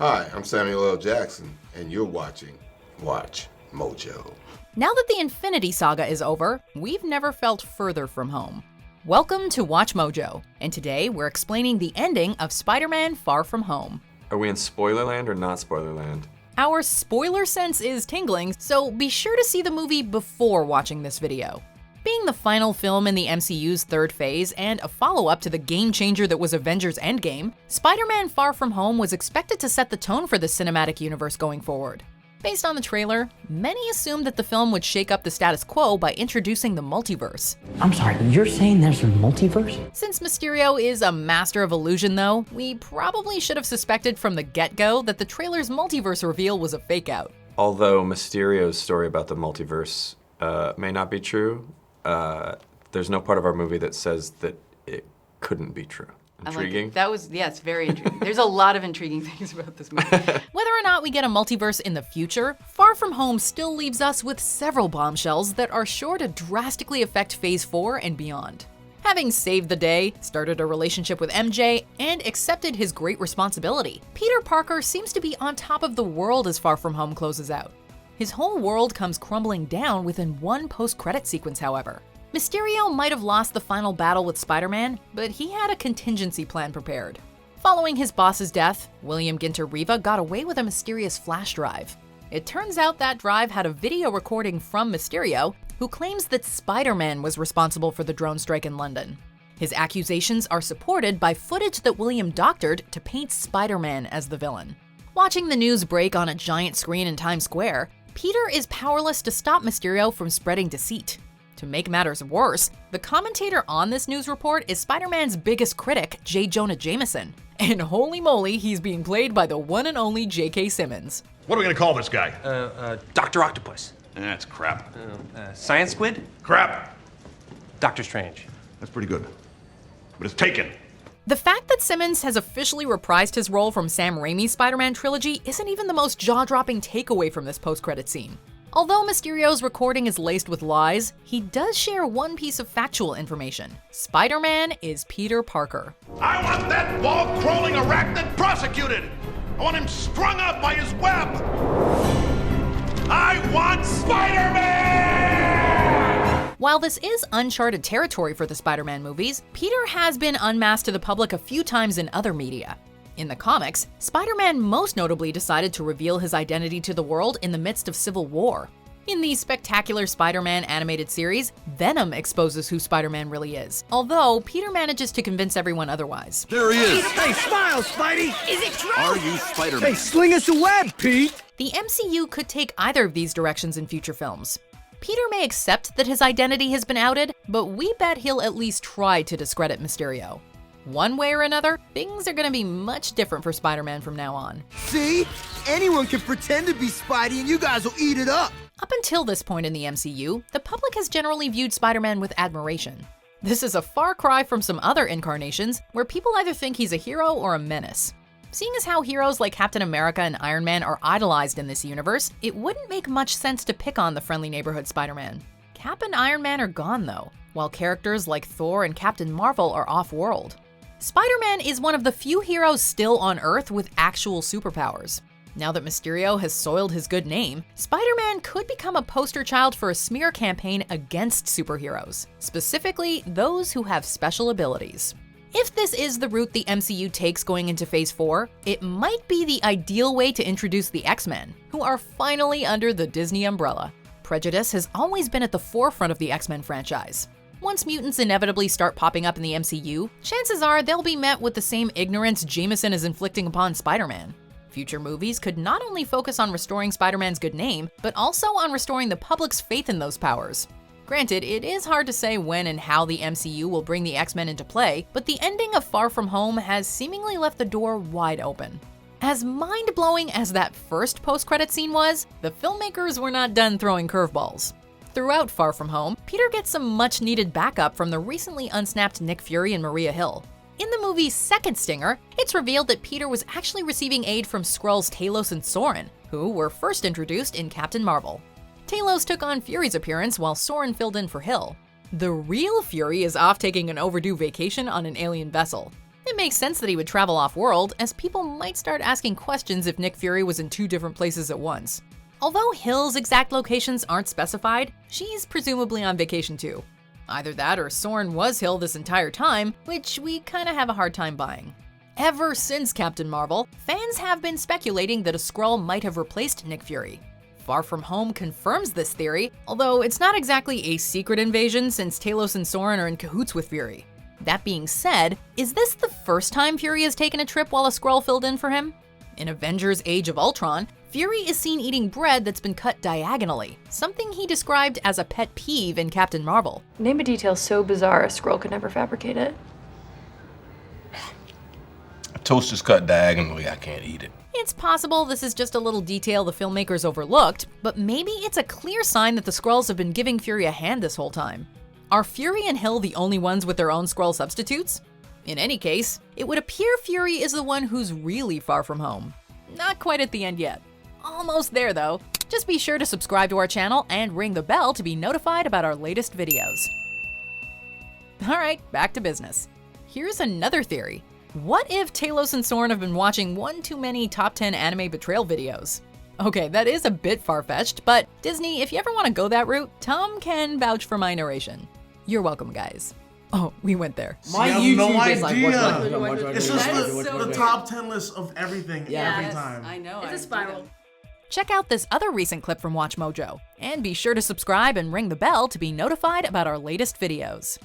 Hi, I'm Samuel L. Jackson, and you're watching Watch Mojo. Now that the Infinity Saga is over, we've never felt further from home. Welcome to Watch Mojo, and today we're explaining the ending of Spider-Man Far From Home. Are we in Spoilerland or not Spoilerland? Our spoiler sense is tingling, so be sure to see the movie before watching this video. Being the final film in the MCU's third phase and a follow-up to the game changer that was Avengers Endgame, Spider-Man Far From Home was expected to set the tone for the cinematic universe going forward. Based on the trailer, many assumed that the film would shake up the status quo by introducing the multiverse. I'm sorry, you're saying there's a multiverse? Since Mysterio is a master of illusion though, we probably should have suspected from the get-go that the trailer's multiverse reveal was a fake-out. Although Mysterio's story about the multiverse may not be true, there's no part of our movie that says that it couldn't be true. Intriguing? It's very intriguing. There's a lot of intriguing things about this movie. Whether or not we get a multiverse in the future, Far From Home still leaves us with several bombshells that are sure to drastically affect Phase 4 and beyond. Having saved the day, started a relationship with MJ, and accepted his great responsibility, Peter Parker seems to be on top of the world as Far From Home closes out. His whole world comes crumbling down within one post-credit sequence, however. Mysterio might have lost the final battle with Spider-Man, but he had a contingency plan prepared. Following his boss's death, William Ginter Riva got away with a mysterious flash drive. It turns out that drive had a video recording from Mysterio, who claims that Spider-Man was responsible for the drone strike in London. His accusations are supported by footage that William doctored to paint Spider-Man as the villain. Watching the news break on a giant screen in Times Square, Peter is powerless to stop Mysterio from spreading deceit. To make matters worse, the commentator on this news report is Spider-Man's biggest critic, J. Jonah Jameson. And holy moly, he's being played by the one and only J.K. Simmons. What are we gonna call this guy? Dr. Octopus. That's crap. Science Squid? Crap. Doctor Strange. That's pretty good. But it's taken. The fact that Simmons has officially reprised his role from Sam Raimi's Spider-Man trilogy isn't even the most jaw-dropping takeaway from this post-credit scene. Although Mysterio's recording is laced with lies, he does share one piece of factual information. Spider-Man is Peter Parker. I want that wall-crawling arachnid prosecuted! I want him strung up by his web! I want Spider-Man! While this is uncharted territory for the Spider-Man movies, Peter has been unmasked to the public a few times in other media. In the comics, Spider-Man most notably decided to reveal his identity to the world in the midst of Civil War. In the spectacular Spider-Man animated series, Venom exposes who Spider-Man really is, although Peter manages to convince everyone otherwise. There he is! Hey, smile, Spidey! Is it true? Are you Spider-Man? Hey, sling us a web, Pete! The MCU could take either of these directions in future films. Peter may accept that his identity has been outed, but we bet he'll at least try to discredit Mysterio. One way or another, things are gonna be much different for Spider-Man from now on. See? Anyone can pretend to be Spidey and you guys will eat it up! Up until this point in the MCU, the public has generally viewed Spider-Man with admiration. This is a far cry from some other incarnations where people either think he's a hero or a menace. Seeing as how heroes like Captain America and Iron Man are idolized in this universe, it wouldn't make much sense to pick on the friendly neighborhood Spider-Man. Cap and Iron Man are gone though, while characters like Thor and Captain Marvel are off-world. Spider-Man is one of the few heroes still on Earth with actual superpowers. Now that Mysterio has soiled his good name, Spider-Man could become a poster child for a smear campaign against superheroes, specifically those who have special abilities. If this is the route the MCU takes going into Phase 4, it might be the ideal way to introduce the X-Men, who are finally under the Disney umbrella. Prejudice has always been at the forefront of the X-Men franchise. Once mutants inevitably start popping up in the MCU, chances are they'll be met with the same ignorance Jameson is inflicting upon Spider-Man. Future movies could not only focus on restoring Spider-Man's good name, but also on restoring the public's faith in those powers. Granted, it is hard to say when and how the MCU will bring the X-Men into play, but the ending of Far From Home has seemingly left the door wide open. As mind-blowing as that first post-credit scene was, the filmmakers were not done throwing curveballs. Throughout Far From Home, Peter gets some much-needed backup from the recently unsnapped Nick Fury and Maria Hill. In the movie's second stinger, it's revealed that Peter was actually receiving aid from Skrulls Talos and Soren, who were first introduced in Captain Marvel. Talos took on Fury's appearance while Soren filled in for Hill. The real Fury is off taking an overdue vacation on an alien vessel. It makes sense that he would travel off-world, as people might start asking questions if Nick Fury was in 2 different places at once. Although Hill's exact locations aren't specified, she's presumably on vacation too. Either that or Soren was Hill this entire time, which we kinda have a hard time buying. Ever since Captain Marvel, fans have been speculating that a Skrull might have replaced Nick Fury. Far From Home confirms this theory, although it's not exactly a secret invasion since Talos and Soren are in cahoots with Fury. That being said, is this the first time Fury has taken a trip while a Skrull filled in for him? In Avengers Age of Ultron, Fury is seen eating bread that's been cut diagonally, something he described as a pet peeve in Captain Marvel. Name a detail so bizarre a Skrull could never fabricate it. A toast is cut diagonally, I can't eat it. It's possible this is just a little detail the filmmakers overlooked, but maybe it's a clear sign that the Skrulls have been giving Fury a hand this whole time. Are Fury and Hill the only ones with their own Skrull substitutes? In any case, it would appear Fury is the one who's really far from home. Not quite at the end yet. Almost there though. Just be sure to subscribe to our channel and ring the bell to be notified about our latest videos. Alright, back to business. Here's another theory. What if Talos and Soren have been watching one too many top 10 anime betrayal videos? Okay, that is a bit far-fetched, but Disney, if you ever want to go that route, Tom can vouch for my narration. You're welcome, guys. Oh, we went there. My See, YouTube no is like, idea. It's just so the top 10 list of everything every time. I know. It's a spiral. Check out this other recent clip from WatchMojo, and be sure to subscribe and ring the bell to be notified about our latest videos.